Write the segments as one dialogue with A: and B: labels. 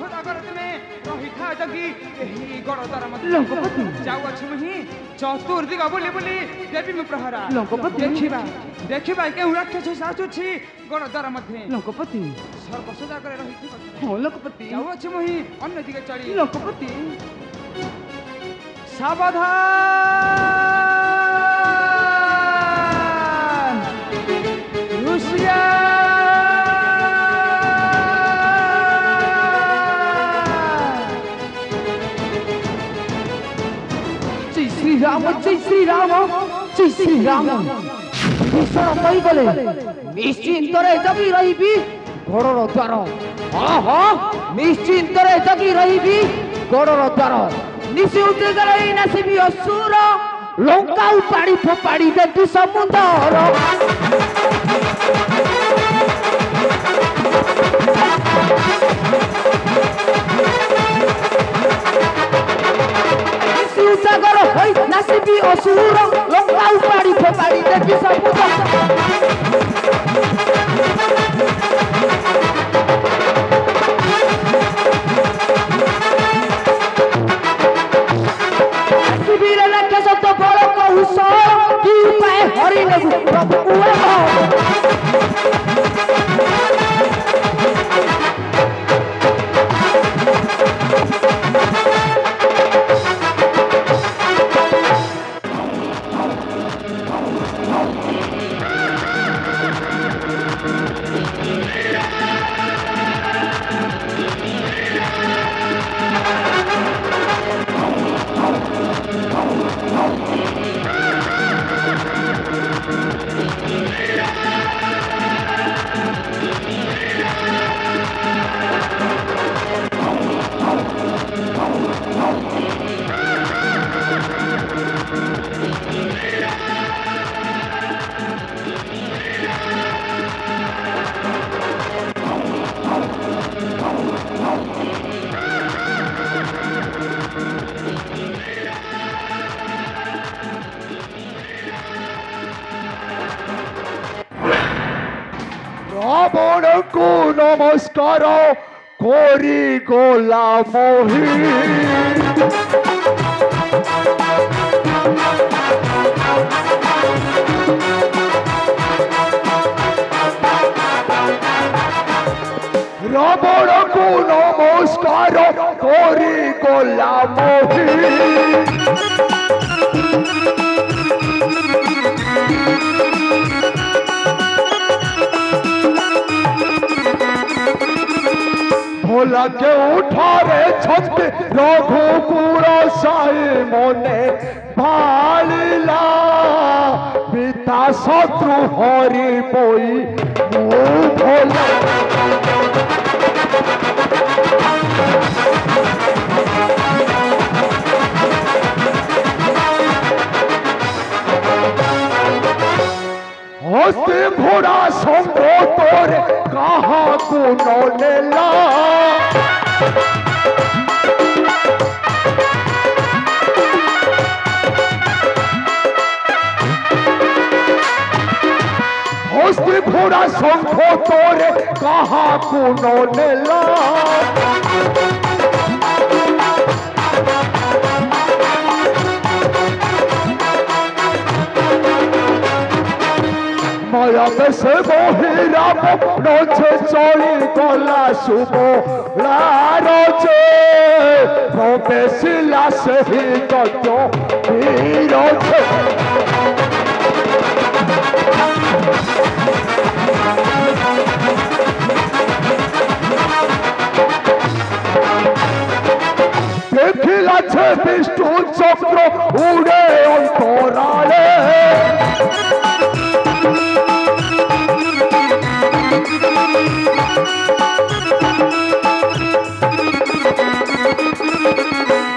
A: ସଦାଗର ତୁମେ ରହିଥା ଜଗି ଏହି ଗଡ଼ଦାର ମଧ୍ୟ
B: ଲଙ୍କପତି
A: ଯାଉଅଛି ମୁହିଁ ଚତୁର୍ଦିଗ ବୁଲି ବୁଲି ଦେବୀ ମୁଁ ପ୍ରହରା
B: ଲଙ୍କପତି
A: ଦେଖିବା କେଉଁ ରାକ୍ଷସ ଆସୁଛି ଗଡ଼ଦାର ମଧ୍ୟରେ
B: ଲଙ୍କପତି
A: ସର୍ବସଦାଗରେ ରହିଥିବା
B: ହଁ ଲଙ୍କପତି
A: ଯାଉଅଛି ମୁହିଁ ଅନ୍ୟ ଦିକେ ଚଳି
B: ଲଙ୍କପତି
A: ସାବଧାନ ରୁଷିଆ
B: श्रीराम जय श्रीराम जय श्रीराम भीषण कही गले निश्चिंत जगी रही गड़र द्वार हाँ हाँ निश्चिंत जगी रही गड़र द्वार निशी उठे गले नासिबी असुर लंका उपाड़ी फोपाड़ी देती समुद्र सागर होई नासिबी असुर लंका उपाड़ी फोपाड़ी देती समुद्र नासिबीर राक्षस तो बड़ कौशल की उपाय हरि नेबु प्रभु कुए
C: रावण को नमस्कार कोरी गोला मोही रावण को नमस्कार कोरी गोला मोही भोला के उठारे छत रघुकुल साई मने भालिला पिता शत्रु हरि बोई मो भोला हस्ते घोड़ा संभो तोरे कहाँ को नौलेला हस्ते घोड़ा संभो तोरे कहाँ को नौलेला माया से बहिराम नचे चली गला शुभ राजे प्रवेशिला से ही तत्व देखिला छे विष्णु चक्र उड़े अंतराले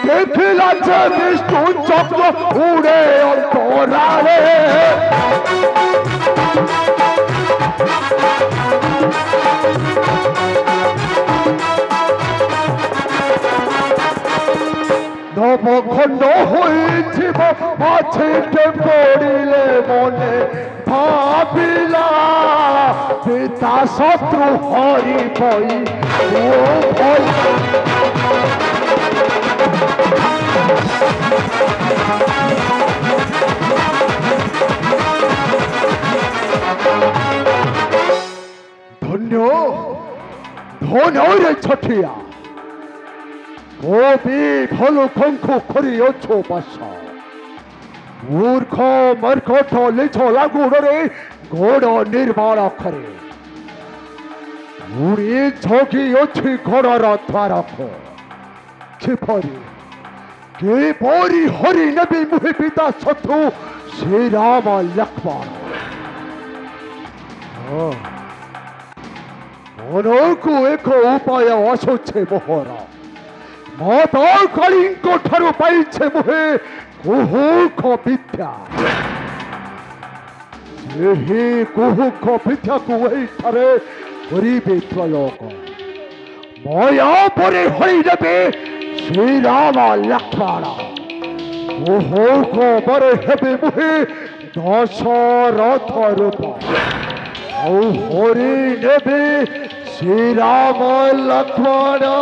C: देखिला छे विष्णु चक्र उड़े अंतराले খণ্ড হয়েছিল মাঝেতে পড়িলে মনে ভাবিলা পিতা শত্রু হরি বই ও ভয় ধন্য ধন্য রে ছঠিয়া কবি ভালো কঙ্খ করিয়াছ বাসা মূর্খ মর্কট লিছলা গুড়রে ঘোড় নির্মাণ করে উড়ি ঝগিଅଛି ଘୋଡ଼ର ଦ୍ୱାରକ କିପରି ହରି ନେବି ମୁହିଁ ପିତା ଶତ୍ରୁ ଶ୍ରୀରାମ ଲକ୍ଷ୍ମଣ ମନକୁ ଏକ ଉପାୟ ଆସୁଛେ ମୋହର ମାତା କାଳୀଙ୍କ ଠାରୁ ପାଇଛେ ମୁହେ କୁହୁକ ବିଦ୍ୟା ସେହି କୁହୁକ ବିଦ୍ୟାକୁ ଏହିଠାରେ କରିବେ ପ୍ରୟୋଗ ମାୟା ପରେ ହରି ନେବେ ଶ୍ରୀରାମ ଲକ୍ଷ୍ମଣ କୁହୁକ ପରେ ହେବେ ମୁହେ ଦଶରଥ ରୂପ ଆଉ ହରି ନେବେ ଶ୍ରୀରାମ ଲକ୍ଷ୍ମଣ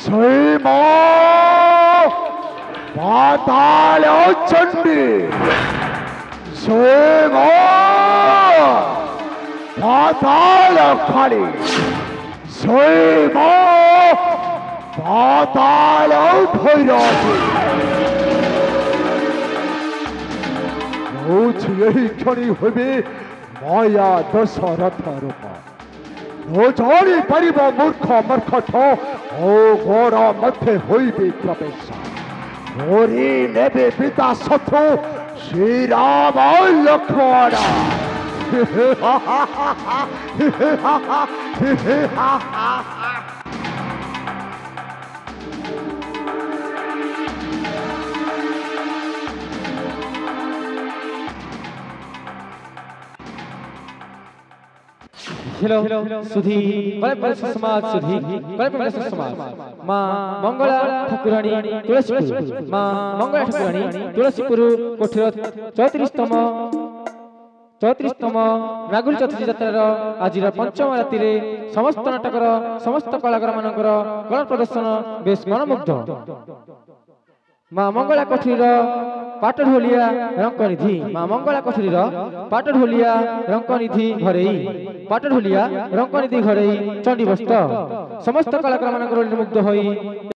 C: ଶ୍ରୀମ ପାତାଳ ଚଣ୍ଡୀ ଶ୍ରୀମ ପାତାଳ ଖାଳି ଶ୍ରୀମ ପାତାଳ ଭୈରବୀ ହଉଛି ଏହି କ୍ଷଣି ହେବେ ମାୟା ଦଶରଥ ରୂପ ନ ଜାଣିପାରିବ ମୂର୍ଖ ମର୍କଟ ଓ ଘୋର ମଧ୍ୟରେ ହୋଇବେ ପ୍ରବେଶ ହରି ନେବେ ପିତା ଶତ୍ରୁ ଶ୍ରୀରାମ ଲକ୍ଷ୍ମଣ
B: हेलो सुधी बड़े समाज सुधी बड़े समाज माँ मंगला ठाकुराणी तुलसीपुर माँ मंगला ठाकुराणी तुलसीपुर कोठीर 34तम नागुल चतुर्थी यात्रार आज पंचम राति समस्त नाटकर समस्त कलाकार मानकर कला प्रदर्शन बेस मनमुग्ध माँ मंगला कोठीर पाटढोलिया रंकनिधि माँ मंगला कोठीर पाटढोलिया रंकनिधि घरेई पाटढोलिया रंकनिधि घरेई चंडी बस्त समस्त कलाकार मानकर मुग्ध होई